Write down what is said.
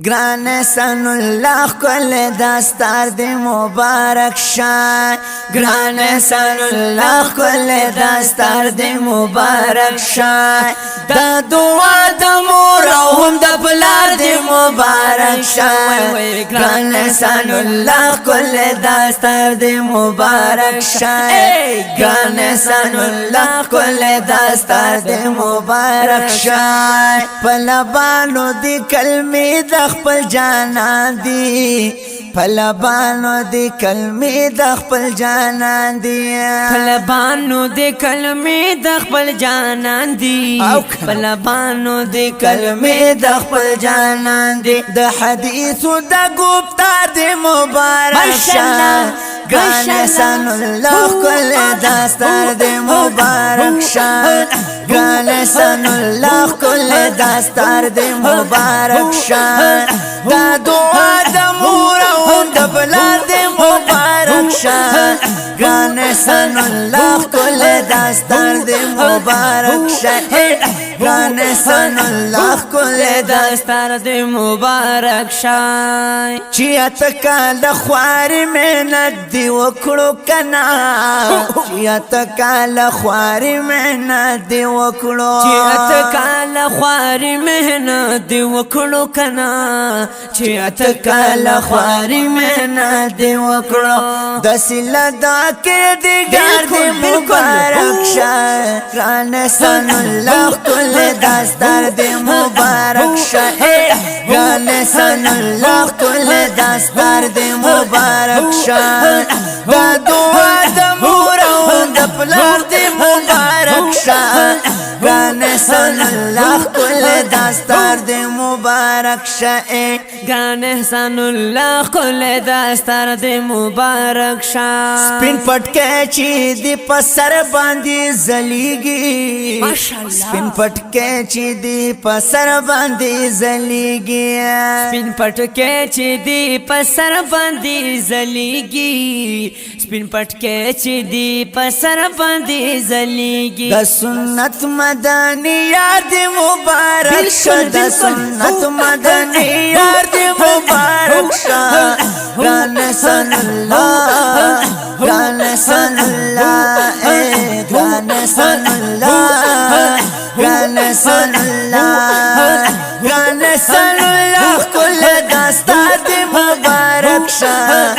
گران سن الله کل دستار دی مبارک شای گران سن الله کل دستار دی مبارک شای دا دعا د مور او هم د پلار دی مبارک شای گران سن الله کل دستار دی مبارک شای گران سن الله کل دستار دی مبارک شای پلبانو دی کلمی د خپل جانان دی پلبانو دی کلمی د خپل جانان دی پلبانو دی کلمی د خپل جانان دی پلبانو دی کلمی د خپل جانان دی د حدیثو د گفتار دی مبارک شاه گران سن الله کل دستار دی مبارک شاه گران سن الله کل دستار دی مبارک شاه دا دعا د مور او د پلار دی مبارک شاه گران سن الله کل دستار دی مبارک شاه گران سن الله کل دستار دی مبارک شای چی اتکال خواری محنت دی وکړو کنا چی اتکال خواری محنت دی وکړو چی اتکال خواری محنت دی وکړو کنا چی اتکال خواری محنت دی وکړو د سیلا دا کې دی ګار دی مبارک شه گران سن الله کل دستار دی مبارک شه گران سن الله کل دستار دی مبارک شه دا دعا د مور او د پلار دی مبارک شه گران سن الله کل دستار دی مبارک شه گران احسان الله کل دستار دی مبارک شه سپین پټکه چې دی په سر باندې زلیږي سپین پټکه چې دی په سر باندې زلیږي سپین پټکه چې دی په سر باندې زلیږي سپین پټکه چې دی په سر باندې زلیږي د سنت مدنی یاد مبارک شه د سنت مدنی یاد مبارک شه گران سن الله گران سن الله گران سن الله گران سن الله گران سن الله کل دستار دی مبارک شه